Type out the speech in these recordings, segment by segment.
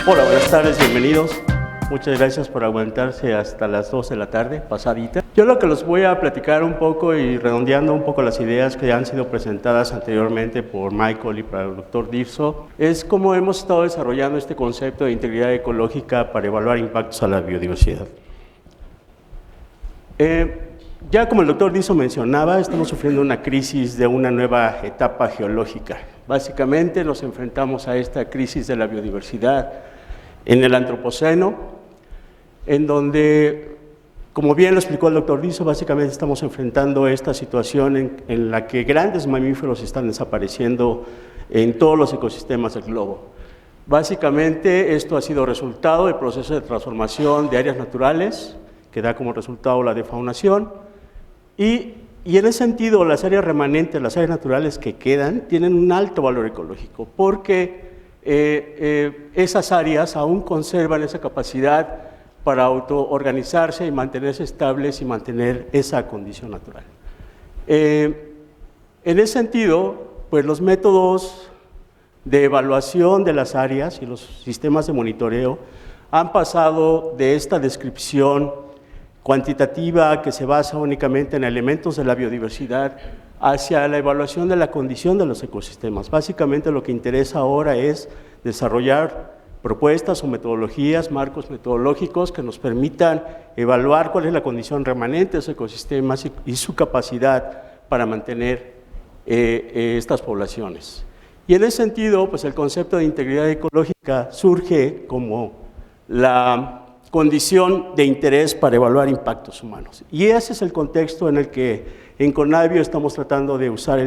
Hola, buenas tardes, bienvenidos. Muchas gracias por aguantarse hasta las 2 de la tarde, pasadita. Yo lo que les voy a platicar un poco y redondeando un poco las ideas que han sido presentadas anteriormente por Michael y por el doctor Dirso, es cómo hemos estado desarrollando este concepto de integridad ecológica para evaluar impactos a la biodiversidad. Ya como el doctor Dirso mencionaba, estamos sufriendo una crisis de una nueva etapa geológica. Básicamente nos enfrentamos a esta crisis de la biodiversidad en el Antropoceno, en donde, como bien lo explicó el doctor Dirso, básicamente estamos enfrentando esta situación en la que grandes mamíferos están desapareciendo en todos los ecosistemas del globo. Básicamente esto ha sido resultado del proceso de transformación de áreas naturales, que da como resultado la defaunación, y en ese sentido las áreas remanentes, las áreas naturales que quedan, tienen un alto valor ecológico, porque esas áreas aún conservan esa capacidad para autoorganizarse y mantenerse estables y mantener esa condición natural. En ese sentido, pues los métodos de evaluación de las áreas y los sistemas de monitoreo han pasado de esta descripción cuantitativa que se basa únicamente en elementos de la biodiversidad hacia la evaluación de la condición de los ecosistemas. Básicamente lo que interesa ahora es desarrollar propuestas o metodologías, marcos metodológicos que nos permitan evaluar cuál es la condición remanente de esos ecosistemas y su capacidad para mantener estas poblaciones. Y en ese sentido, pues el concepto de integridad ecológica surge como la condición de interés para evaluar impactos humanos. Y ese es el contexto en el que en Conavio estamos tratando de usar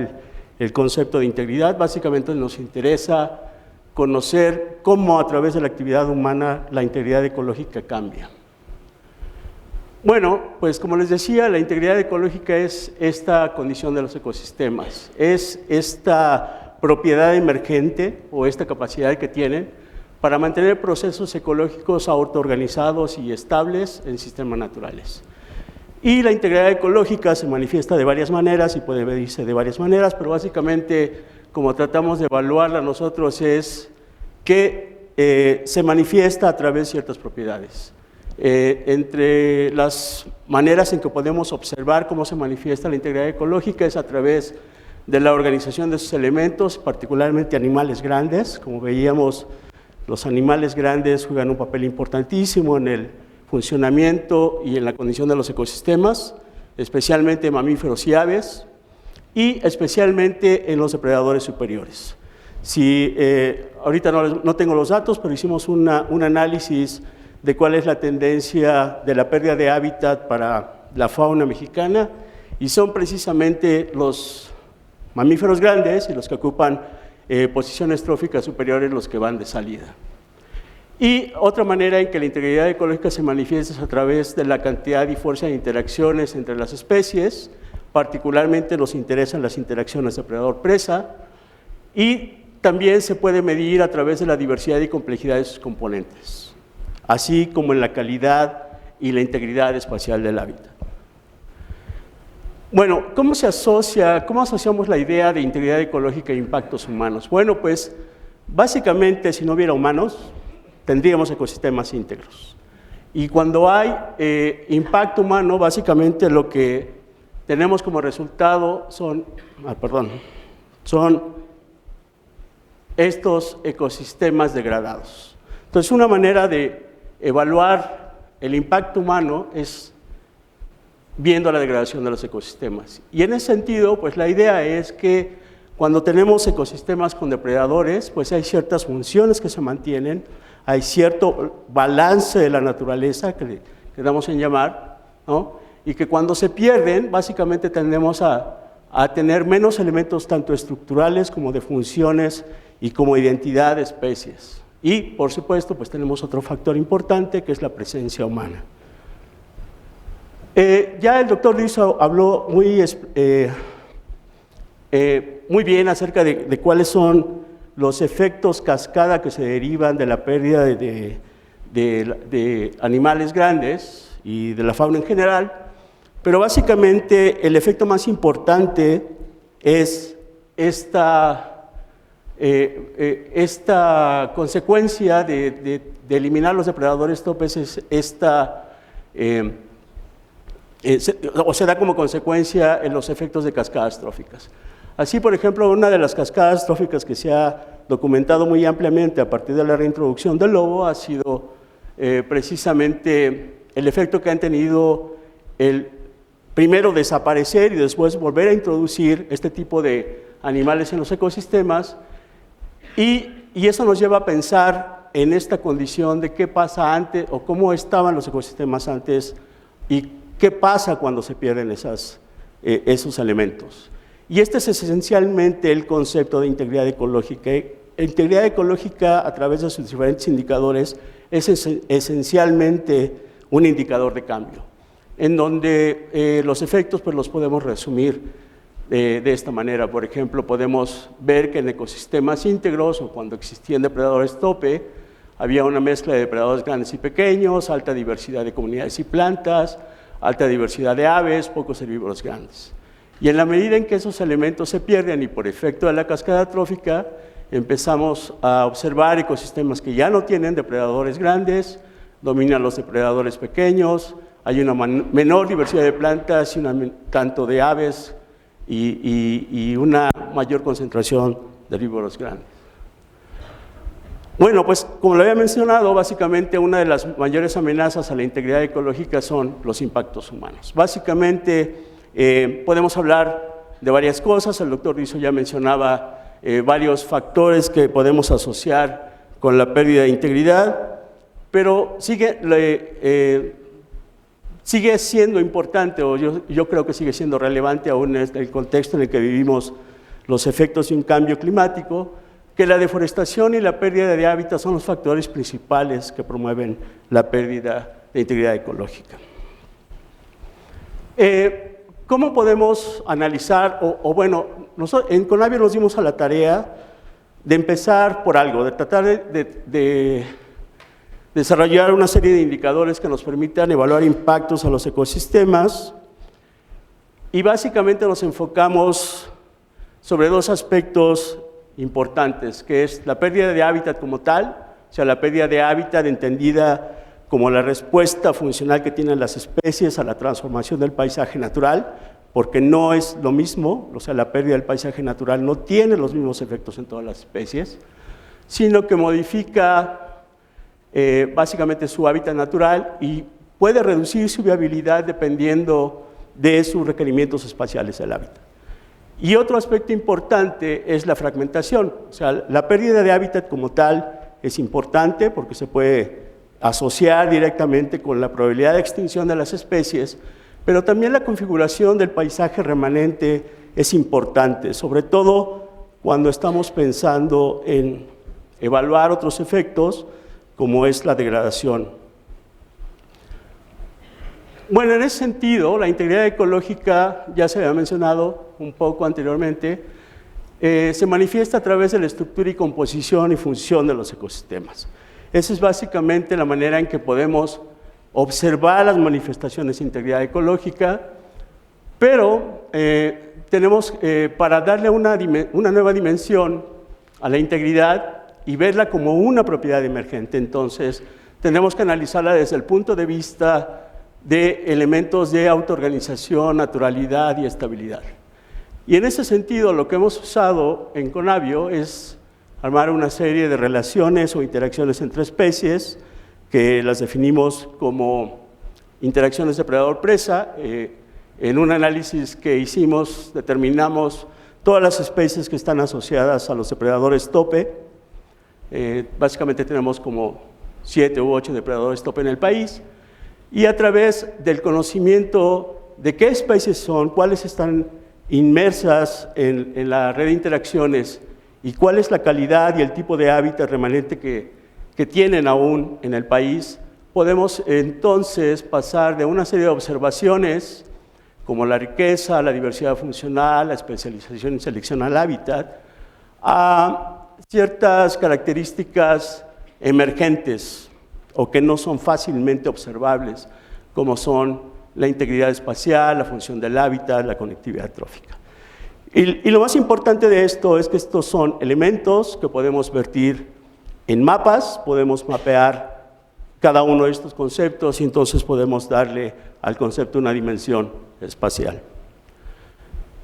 el concepto de integridad. Básicamente nos interesa conocer cómo a través de la actividad humana la integridad ecológica cambia. Bueno, pues como les decía, la integridad ecológica es esta condición de los ecosistemas, es esta propiedad emergente o esta capacidad que tienen para mantener procesos ecológicos autoorganizados y estables en sistemas naturales. Y la integridad ecológica se manifiesta de varias maneras y puede medirse de varias maneras, pero básicamente como tratamos de evaluarla nosotros es que se manifiesta a través de ciertas propiedades. Entre las maneras en que podemos observar cómo se manifiesta la integridad ecológica es a través de la organización de sus elementos, particularmente animales grandes. Como veíamos, los animales grandes juegan un papel importantísimo en el funcionamiento y en la condición de los ecosistemas, especialmente mamíferos y aves, y especialmente en los depredadores superiores. Ahorita no tengo los datos, pero hicimos un análisis de cuál es la tendencia de la pérdida de hábitat para la fauna mexicana, y son precisamente los mamíferos grandes y los que ocupan posiciones tróficas superiores los que van de salida. Y otra manera en que la integridad ecológica se manifiesta es a través de la cantidad y fuerza de interacciones entre las especies, particularmente nos interesan las interacciones depredador-presa, y también se puede medir a través de la diversidad y complejidad de sus componentes, así como en la calidad y la integridad espacial del hábitat. Bueno, ¿cómo asociamos la idea de integridad ecológica e impactos humanos? Bueno, pues básicamente si no hubiera humanos, tendríamos ecosistemas íntegros. Y cuando hay impacto humano, básicamente lo que tenemos como resultado son estos ecosistemas degradados. Entonces, una manera de evaluar el impacto humano es viendo la degradación de los ecosistemas. Y en ese sentido, pues la idea es que cuando tenemos ecosistemas con depredadores, pues hay ciertas funciones que se mantienen, hay cierto balance de la naturaleza que le damos en llamar, ¿no? Y que cuando se pierden, básicamente tendemos a tener menos elementos tanto estructurales como de funciones y como identidad de especies. Y, por supuesto, pues tenemos otro factor importante que es la presencia humana. Ya el doctor Dirso habló muy bien acerca de cuáles son los efectos cascada que se derivan de la pérdida de animales grandes y de la fauna en general, pero básicamente el efecto más importante es esta esta consecuencia de eliminar los depredadores topes es se da como consecuencia en los efectos de cascadas tróficas. Así, por ejemplo, una de las cascadas tróficas que se ha documentado muy ampliamente a partir de la reintroducción del lobo ha sido precisamente el efecto que han tenido el primero desaparecer y después volver a introducir este tipo de animales en los ecosistemas, y eso nos lleva a pensar en esta condición de qué pasa antes o cómo estaban los ecosistemas antes y qué pasa cuando se pierden esos elementos. Y este es esencialmente el concepto de integridad ecológica. Integridad ecológica, a través de sus diferentes indicadores, es esencialmente un indicador de cambio, en donde los efectos pues, los podemos resumir de esta manera. Por ejemplo, podemos ver que en ecosistemas íntegros, o cuando existían depredadores tope, había una mezcla de depredadores grandes y pequeños, alta diversidad de comunidades y plantas, alta diversidad de aves, pocos herbívoros grandes. Y en la medida en que esos elementos se pierden y por efecto de la cascada trófica, empezamos a observar ecosistemas que ya no tienen depredadores grandes, dominan los depredadores pequeños, hay una menor diversidad de plantas y tanto de aves y una mayor concentración de herbívoros grandes. Bueno, pues como lo había mencionado, básicamente una de las mayores amenazas a la integridad ecológica son los impactos humanos. Básicamente podemos hablar de varias cosas. El doctor Rizo ya mencionaba varios factores que podemos asociar con la pérdida de integridad, pero sigue siendo importante, o yo creo que sigue siendo relevante aún en el contexto en el que vivimos los efectos de un cambio climático, que la deforestación y la pérdida de hábitat son los factores principales que promueven la pérdida de integridad ecológica. ¿Cómo podemos analizar? Bueno, nosotros en Conavio nos dimos a la tarea de empezar por algo, de tratar de desarrollar una serie de indicadores que nos permitan evaluar impactos a los ecosistemas, y básicamente nos enfocamos sobre dos aspectos importantes, que es la pérdida de hábitat como tal, o sea, la pérdida de hábitat entendida como la respuesta funcional que tienen las especies a la transformación del paisaje natural, porque no es lo mismo, o sea, la pérdida del paisaje natural no tiene los mismos efectos en todas las especies, sino que modifica básicamente su hábitat natural y puede reducir su viabilidad dependiendo de sus requerimientos espaciales del hábitat. Y otro aspecto importante es la fragmentación, o sea, la pérdida de hábitat como tal es importante porque se puede asociar directamente con la probabilidad de extinción de las especies, pero también la configuración del paisaje remanente es importante, sobre todo cuando estamos pensando en evaluar otros efectos, como es la degradación. Bueno, en ese sentido, la integridad ecológica, ya se había mencionado un poco anteriormente, se manifiesta a través de la estructura y composición y función de los ecosistemas. Esa es básicamente la manera en que podemos observar las manifestaciones de integridad ecológica, pero tenemos, para darle una nueva dimensión a la integridad y verla como una propiedad emergente, entonces tenemos que analizarla desde el punto de vista de elementos de autoorganización, naturalidad y estabilidad. Y en ese sentido, lo que hemos usado en Conavio es armar una serie de relaciones o interacciones entre especies, que las definimos como interacciones depredador-presa. En un análisis que hicimos, determinamos todas las especies que están asociadas a los depredadores tope. Básicamente tenemos como 7 u 8 depredadores tope en el país, y a través del conocimiento de qué especies son, cuáles están inmersas en la red de interacciones y cuál es la calidad y el tipo de hábitat remanente que tienen aún en el país, podemos entonces pasar de una serie de observaciones como la riqueza, la diversidad funcional, la especialización y selección al hábitat, a ciertas características emergentes o que no son fácilmente observables, como son la integridad espacial, la función del hábitat, la conectividad trófica. Y lo más importante de esto es que estos son elementos que podemos vertir en mapas, podemos mapear cada uno de estos conceptos y entonces podemos darle al concepto una dimensión espacial.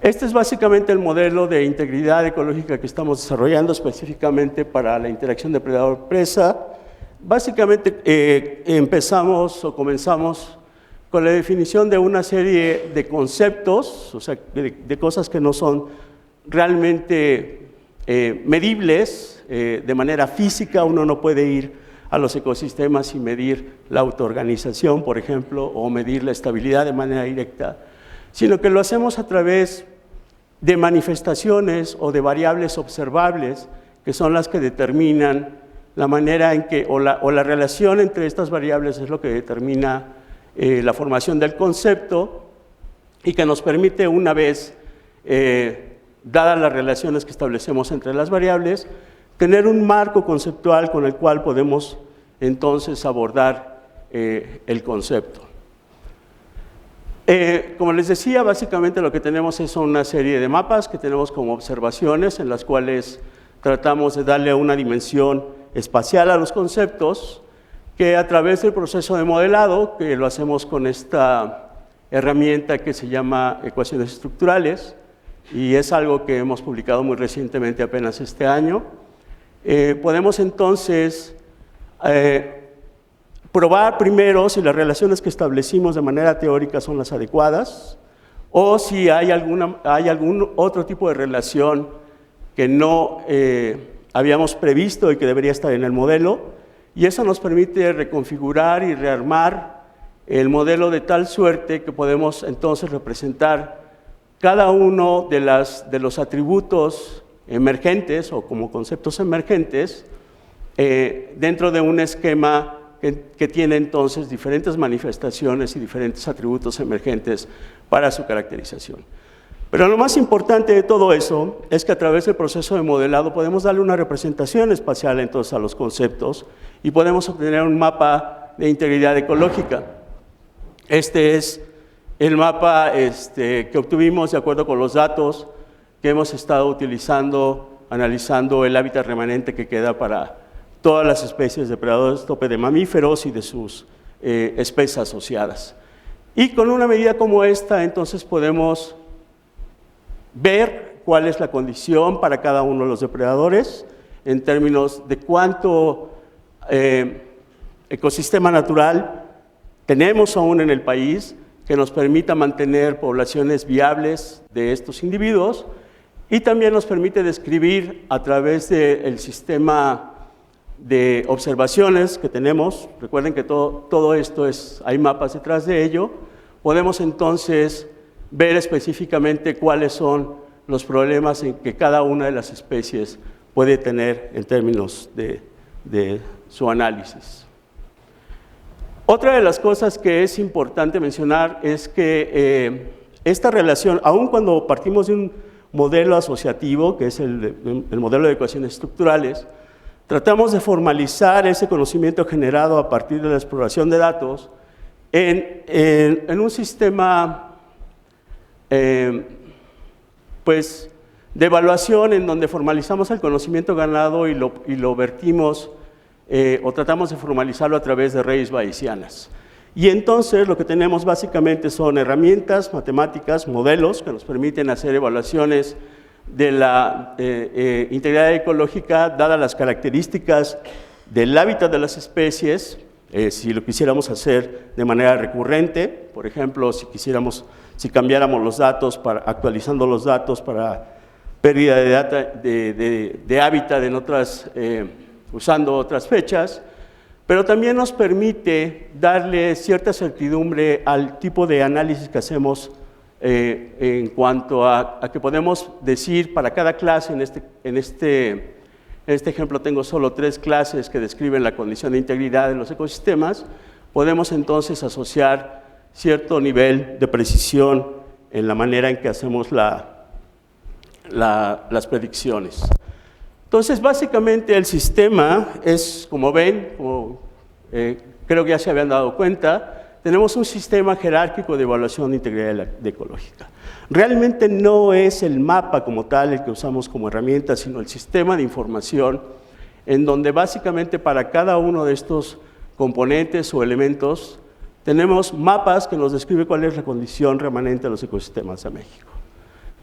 Este es básicamente el modelo de integridad ecológica que estamos desarrollando específicamente para la interacción depredador-presa. Básicamente comenzamos con la definición de una serie de conceptos, o sea, de cosas que no son realmente medibles de manera física. Uno no puede ir a los ecosistemas y medir la autoorganización, por ejemplo, o medir la estabilidad de manera directa, sino que lo hacemos a través de manifestaciones o de variables observables, que son las que determinan la manera en que, o la relación entre estas variables es lo que determina la formación del concepto y que nos permite, una vez dadas las relaciones que establecemos entre las variables, tener un marco conceptual con el cual podemos entonces abordar el concepto. Como les decía, básicamente lo que tenemos es una serie de mapas que tenemos como observaciones en las cuales tratamos de darle una dimensión espacial a los conceptos, que a través del proceso de modelado, que lo hacemos con esta herramienta que se llama ecuaciones estructurales, y es algo que hemos publicado muy recientemente, apenas este año, podemos entonces probar primero si las relaciones que establecimos de manera teórica son las adecuadas, o si hay algún otro tipo de relación que no habíamos previsto y que debería estar en el modelo, y eso nos permite reconfigurar y rearmar el modelo de tal suerte que podemos entonces representar cada uno de los atributos emergentes o como conceptos emergentes dentro de un esquema que tiene entonces diferentes manifestaciones y diferentes atributos emergentes para su caracterización. Pero lo más importante de todo eso es que a través del proceso de modelado podemos darle una representación espacial entonces a los conceptos y podemos obtener un mapa de integridad ecológica. Este es el mapa que obtuvimos de acuerdo con los datos que hemos estado utilizando, analizando el hábitat remanente que queda para todas las especies depredadores tope de mamíferos y de sus especies asociadas. Y con una medida como esta, entonces podemos ver cuál es la condición para cada uno de los depredadores en términos de cuánto ecosistema natural tenemos aún en el país que nos permita mantener poblaciones viables de estos individuos y también nos permite describir a través del sistema de observaciones que tenemos. Recuerden que todo esto hay mapas detrás de ello. Podemos entonces ver específicamente cuáles son los problemas en que cada una de las especies puede tener en términos de su análisis. Otra de las cosas que es importante mencionar es que esta relación, aun cuando partimos de un modelo asociativo, que es el modelo de ecuaciones estructurales, tratamos de formalizar ese conocimiento generado a partir de la exploración de datos en un sistema pues, de evaluación en donde formalizamos el conocimiento ganado y lo vertimos o tratamos de formalizarlo a través de redes bayesianas. Y entonces lo que tenemos básicamente son herramientas matemáticas, modelos que nos permiten hacer evaluaciones de la integridad ecológica dadas las características del hábitat de las especies, si lo quisiéramos hacer de manera recurrente, por ejemplo, si cambiáramos los datos, actualizando los datos para pérdida de hábitat usando otras fechas, pero también nos permite darle cierta certidumbre al tipo de análisis que hacemos en cuanto a que podemos decir para cada clase, en este ejemplo tengo solo 3 clases que describen la condición de integridad de los ecosistemas, podemos entonces asociar cierto nivel de precisión en la manera en que hacemos las predicciones. Entonces, básicamente el sistema es, como ven, creo que ya se habían dado cuenta, tenemos un sistema jerárquico de evaluación de integridad ecológica. Realmente no es el mapa como tal el que usamos como herramienta, sino el sistema de información en donde básicamente para cada uno de estos componentes o elementos tenemos mapas que nos describen cuál es la condición remanente de los ecosistemas de México.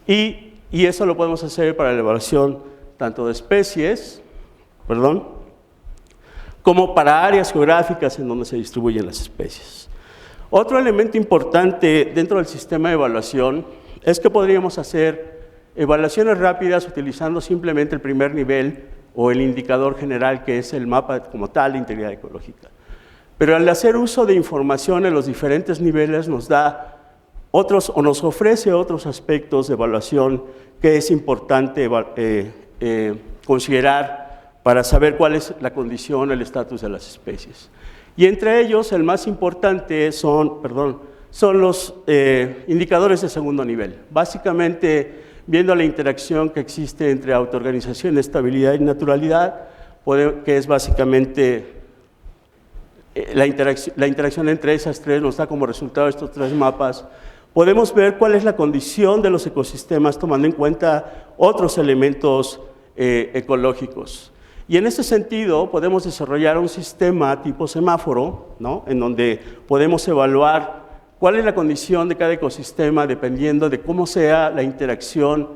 Y eso lo podemos hacer para la evaluación tanto de especies, como para áreas geográficas en donde se distribuyen las especies. Otro elemento importante dentro del sistema de evaluación es que podríamos hacer evaluaciones rápidas utilizando simplemente el primer nivel o el indicador general, que es el mapa como tal de integridad ecológica. Pero al hacer uso de información en los diferentes niveles nos da otros o nos ofrece otros aspectos de evaluación que es importante considerar para saber cuál es la condición, el estatus de las especies. Y entre ellos, el más importante son los indicadores de segundo nivel. Básicamente, viendo la interacción que existe entre autoorganización, estabilidad y naturalidad, que es básicamente la interacción entre esas tres, nos da como resultado estos tres mapas, podemos ver cuál es la condición de los ecosistemas tomando en cuenta otros elementos ecológicos. Y en ese sentido podemos desarrollar un sistema tipo semáforo, ¿no?, en donde podemos evaluar cuál es la condición de cada ecosistema dependiendo de cómo sea la interacción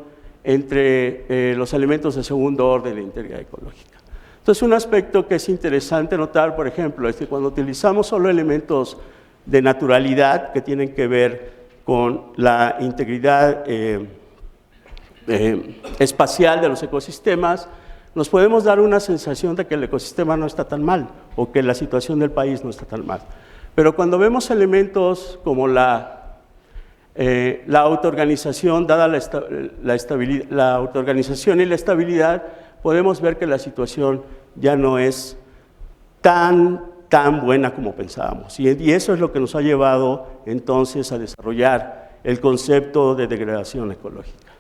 entre los elementos de segundo orden de integridad ecológica. Entonces, un aspecto que es interesante notar, por ejemplo, es que cuando utilizamos solo elementos de naturalidad que tienen que ver con la integridad espacial de los ecosistemas, nos podemos dar una sensación de que el ecosistema no está tan mal o que la situación del país no está tan mal. Pero cuando vemos elementos como la autoorganización, dada la autoorganización y la estabilidad, podemos ver que la situación ya no es tan buena como pensábamos. Y eso es lo que nos ha llevado entonces a desarrollar el concepto de degradación ecológica.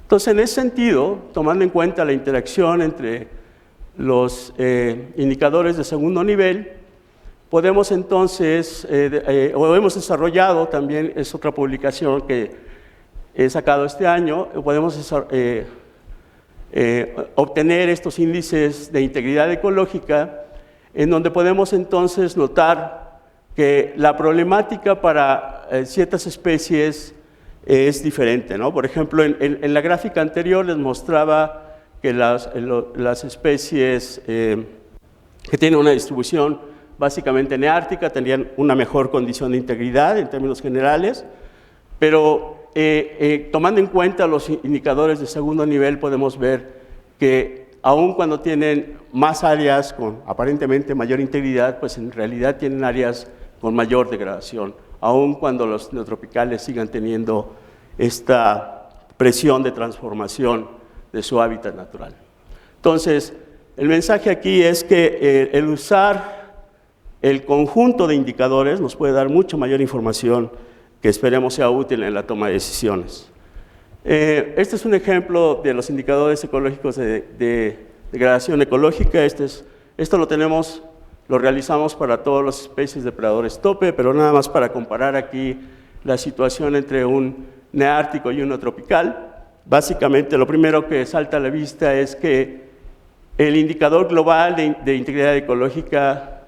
Entonces, en ese sentido, tomando en cuenta la interacción entre los indicadores de segundo nivel, podemos entonces, o hemos desarrollado también, es otra publicación que he sacado este año, podemos obtener estos índices de integridad ecológica, en donde podemos entonces notar que la problemática para ciertas especies es diferente, ¿no? Por ejemplo, en la gráfica anterior les mostraba que las especies que tienen una distribución básicamente neártica tendrían una mejor condición de integridad en términos generales, pero tomando en cuenta los indicadores de segundo nivel podemos ver que aun cuando tienen más áreas con aparentemente mayor integridad, pues en realidad tienen áreas con mayor degradación, aun cuando los neotropicales sigan teniendo esta presión de transformación de su hábitat natural. Entonces, el mensaje aquí es que el usar el conjunto de indicadores nos puede dar mucha mayor información que esperemos sea útil en la toma de decisiones. Este es un ejemplo de los indicadores ecológicos de degradación ecológica. Esto lo realizamos para todas las especies de depredadores tope, pero nada más para comparar aquí la situación entre un neártico y uno tropical. Básicamente, lo primero que salta a la vista es que el indicador global de integridad ecológica,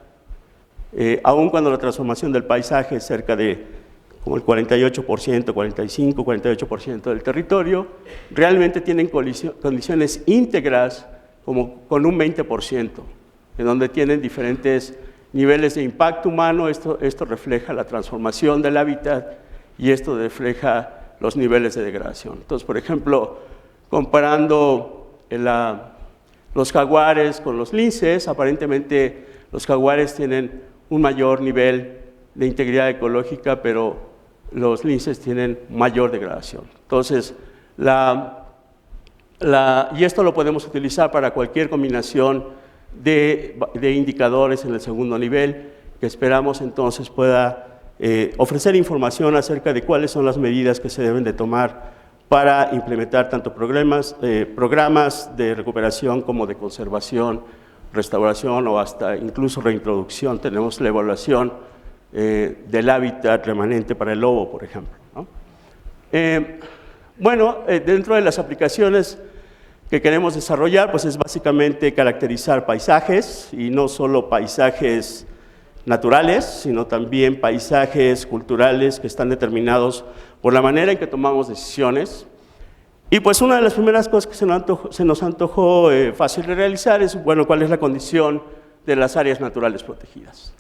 aun cuando la transformación del paisaje es cerca de como el 48%, 45, 48% del territorio, realmente tienen condiciones íntegras como con un 20%, en donde tienen diferentes niveles de impacto humano. Esto refleja la transformación del hábitat y esto refleja los niveles de degradación. Entonces, por ejemplo, comparando los jaguares con los linces, aparentemente los jaguares tienen un mayor nivel de integridad ecológica, pero los linces tienen mayor degradación. Entonces, y esto lo podemos utilizar para cualquier combinación de indicadores en el segundo nivel, que esperamos entonces pueda ofrecer información acerca de cuáles son las medidas que se deben de tomar para implementar tanto programas de recuperación como de conservación, restauración o hasta incluso reintroducción. Tenemos la evaluación del hábitat remanente para el lobo, por ejemplo, ¿no? Bueno, dentro de las aplicaciones que queremos desarrollar, pues es básicamente caracterizar paisajes, y no solo paisajes naturales, sino también paisajes culturales que están determinados por la manera en que tomamos decisiones. Y pues una de las primeras cosas que se nos antojó fácil de realizar es, bueno, cuál es la condición de las áreas naturales protegidas.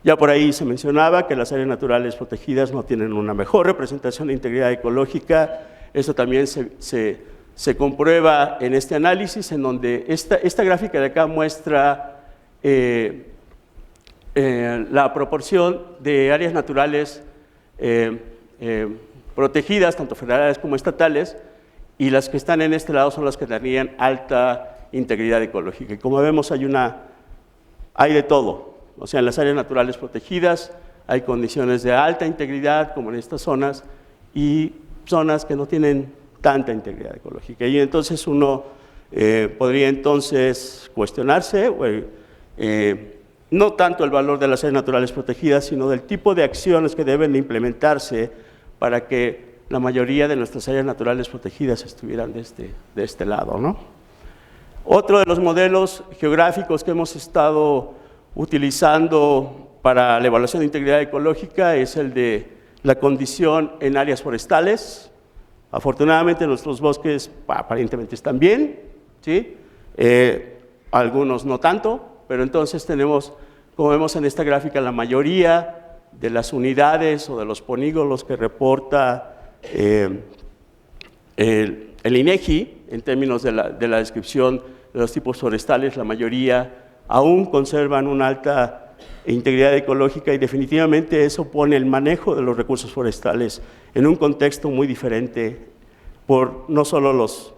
Ya por ahí se mencionaba que las áreas naturales protegidas no tienen una mejor representación de integridad ecológica. Eso también se comprueba en este análisis, en donde esta gráfica de acá muestra la proporción de áreas naturales protegidas, tanto federales como estatales, y las que están en este lado son las que tendrían alta integridad ecológica. Y como vemos, hay de todo. O sea, en las áreas naturales protegidas hay condiciones de alta integridad, como en estas zonas, y zonas que no tienen tanta integridad ecológica. Y entonces uno podría entonces cuestionarse, no tanto el valor de las áreas naturales protegidas, sino del tipo de acciones que deben de implementarse para que la mayoría de nuestras áreas naturales protegidas estuvieran de este lado, ¿no? Otro de los modelos geográficos que hemos estado utilizando para la evaluación de integridad ecológica es el de la condición en áreas forestales. Afortunadamente nuestros bosques aparentemente están bien, ¿sí? Algunos no tanto, pero entonces tenemos, como vemos en esta gráfica, la mayoría de las unidades o de los polígonos que reporta el INEGI en términos de la descripción de los tipos forestales, la mayoría aún conservan una alta integridad ecológica, y definitivamente eso pone el manejo de los recursos forestales en un contexto muy diferente, por no solo los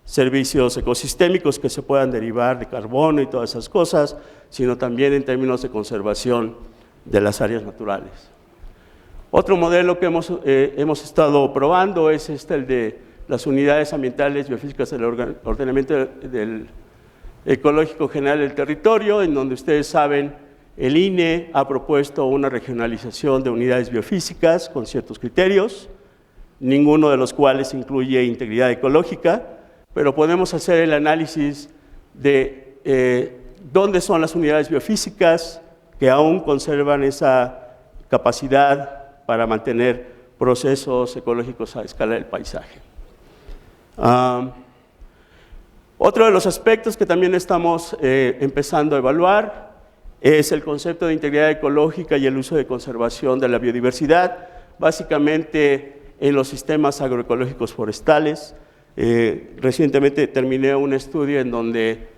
servicios ecosistémicos que se puedan derivar de carbono y todas esas cosas, sino también en términos de conservación de las áreas naturales. Otro modelo que hemos estado probando es el de las unidades ambientales biofísicas del ordenamiento del ecológico general del territorio, en donde ustedes saben, el INE ha propuesto una regionalización de unidades biofísicas con ciertos criterios, ninguno de los cuales incluye integridad ecológica, pero podemos hacer el análisis de dónde son las unidades biofísicas que aún conservan esa capacidad para mantener procesos ecológicos a escala del paisaje. Otro de los aspectos que también estamos empezando a evaluar es el concepto de integridad ecológica y el uso de conservación de la biodiversidad, básicamente en los sistemas agroecológicos forestales. Recientemente terminé un estudio en donde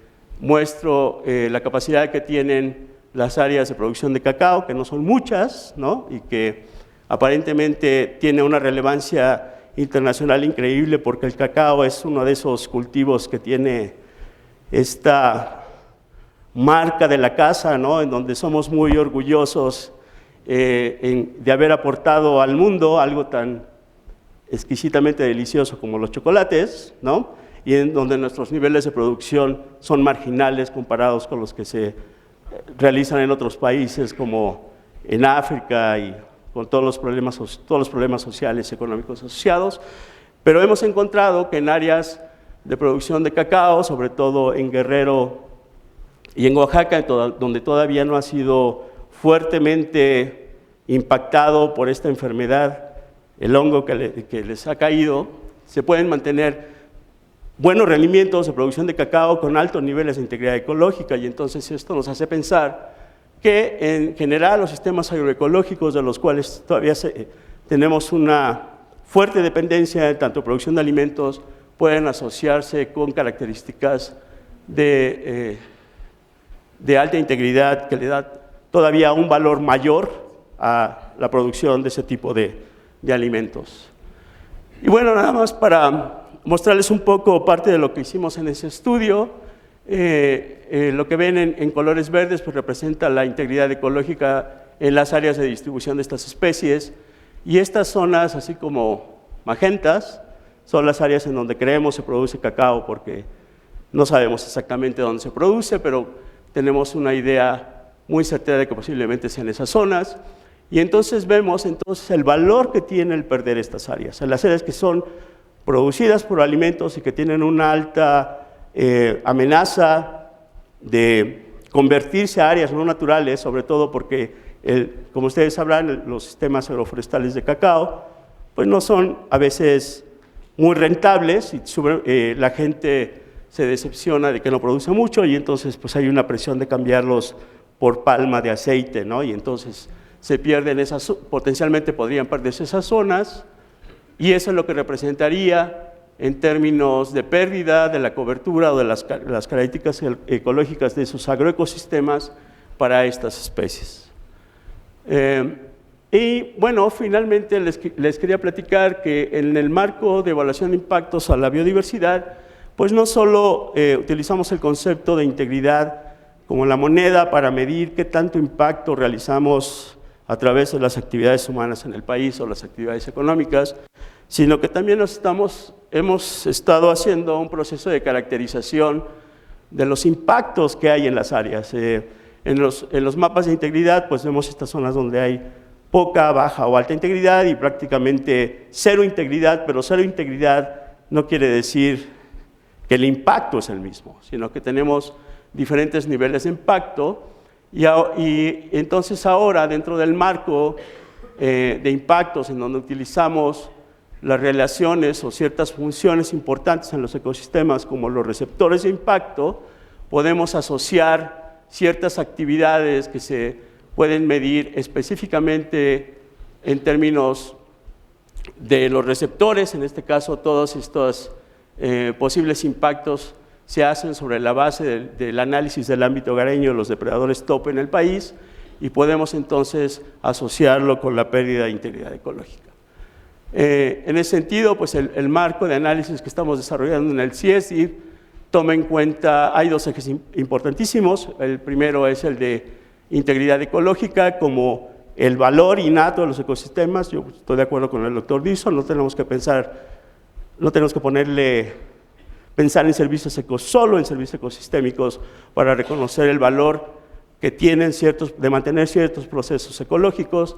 muestro la capacidad que tienen las áreas de producción de cacao, que no son muchas, ¿no? Y que aparentemente tiene una relevancia internacional increíble, porque el cacao es uno de esos cultivos que tiene esta marca de la casa, ¿no? En donde somos muy orgullosos de haber aportado al mundo algo tan exquisitamente delicioso como los chocolates, ¿no? Y en donde nuestros niveles de producción son marginales comparados con los que se realizan en otros países, como en África, y con todos los problemas sociales y económicos asociados. Pero hemos encontrado que en áreas de producción de cacao, sobre todo en Guerrero y en Oaxaca, donde todavía no ha sido fuertemente impactado por esta enfermedad, el hongo que les ha caído, se pueden mantener buenos rendimientos de producción de cacao con altos niveles de integridad ecológica, y entonces esto nos hace pensar que en general los sistemas agroecológicos, de los cuales todavía tenemos una fuerte dependencia en tanto producción de alimentos, pueden asociarse con características de alta integridad que le da todavía un valor mayor a la producción de ese tipo de alimentos. Y bueno, nada más para mostrarles un poco parte de lo que hicimos en ese estudio. Lo que ven en colores verdes pues representa la integridad ecológica en las áreas de distribución de estas especies, y estas zonas, así como magentas, son las áreas en donde creemos se produce cacao, porque no sabemos exactamente dónde se produce, pero tenemos una idea muy certera de que posiblemente sean esas zonas. Y entonces vemos el valor que tiene el perder estas áreas. Las áreas que son producidas por alimentos y que tienen una alta amenaza de convertirse a áreas no naturales, sobre todo porque, como ustedes sabrán, los sistemas agroforestales de cacao, pues no son a veces muy rentables y la gente se decepciona de que no produce mucho y entonces pues hay una presión de cambiarlos por palma de aceite, ¿no? Y entonces se pierden potencialmente podrían perderse esas zonas y eso es lo que representaría en términos de pérdida de la cobertura o de las características ecológicas de esos agroecosistemas para estas especies. Y bueno, finalmente les quería platicar que en el marco de evaluación de impactos a la biodiversidad, pues no solo utilizamos el concepto de integridad como la moneda para medir qué tanto impacto realizamos a través de las actividades humanas en el país o las actividades económicas, sino que también hemos estado haciendo un proceso de caracterización de los impactos que hay en las áreas. En los mapas de integridad, pues vemos estas zonas donde hay poca, baja o alta integridad y prácticamente cero integridad, pero cero integridad no quiere decir que el impacto es el mismo, sino que tenemos diferentes niveles de impacto y entonces ahora dentro del marco de impactos en donde utilizamos las relaciones o ciertas funciones importantes en los ecosistemas como los receptores de impacto, podemos asociar ciertas actividades que se pueden medir específicamente en términos de los receptores, en este caso todos estos posibles impactos se hacen sobre la base del análisis del ámbito hogareño de los depredadores tope en el país y podemos entonces asociarlo con la pérdida de integridad ecológica. En ese sentido, pues el marco de análisis que estamos desarrollando en el CIESDI toma en cuenta, hay dos ejes importantísimos. El primero es el de integridad ecológica como el valor innato de los ecosistemas. Yo estoy de acuerdo con el doctor Dixon, no tenemos que pensar en servicios solo en servicios ecosistémicos para reconocer el valor que tienen de mantener ciertos procesos ecológicos,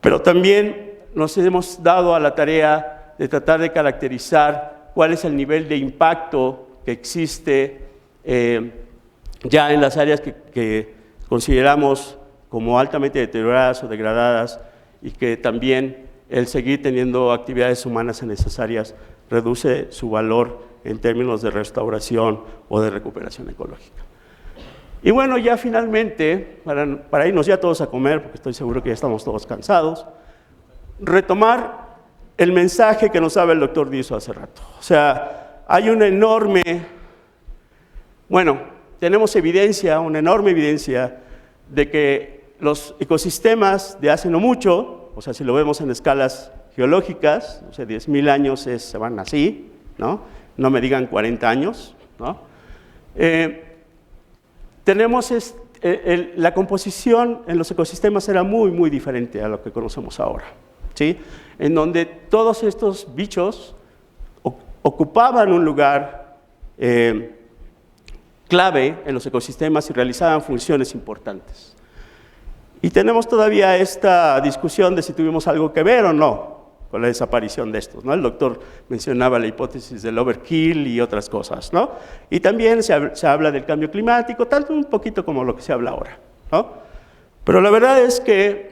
pero también nos hemos dado a la tarea de tratar de caracterizar cuál es el nivel de impacto que existe ya en las áreas que consideramos como altamente deterioradas o degradadas y que también el seguir teniendo actividades humanas en esas áreas reduce su valor en términos de restauración o de recuperación ecológica. Y bueno, ya finalmente, para irnos ya todos a comer, porque estoy seguro que ya estamos todos cansados, retomar el mensaje que nos daba el doctor Dixon hace rato. O sea, hay una enorme, tenemos una enorme evidencia de que los ecosistemas de hace no mucho, o sea, si lo vemos en escalas geológicas, o sea, 10.000 años se van así, ¿no? No me digan 40 años, ¿no? La composición en los ecosistemas era muy, muy diferente a lo que conocemos ahora, ¿sí? En donde todos estos bichos ocupaban un lugar clave en los ecosistemas y realizaban funciones importantes. Y tenemos todavía esta discusión de si tuvimos algo que ver o no con la desaparición de estos, ¿no? El doctor mencionaba la hipótesis del overkill y otras cosas, ¿no? Y también se habla del cambio climático, tanto un poquito como lo que se habla ahora, ¿no? Pero la verdad es que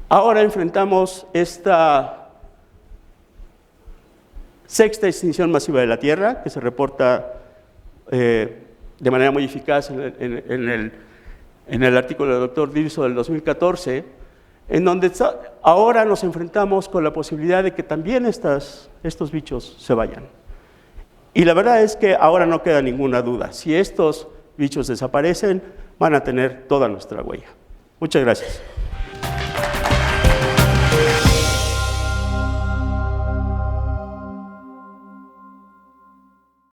ahora enfrentamos esta sexta extinción masiva de la Tierra, que se reporta de manera muy eficaz en el artículo del doctor Dixon del 2014, en donde ahora nos enfrentamos con la posibilidad de que también estos bichos se vayan. Y la verdad es que ahora no queda ninguna duda. Si estos bichos desaparecen, van a tener toda nuestra huella. Muchas gracias.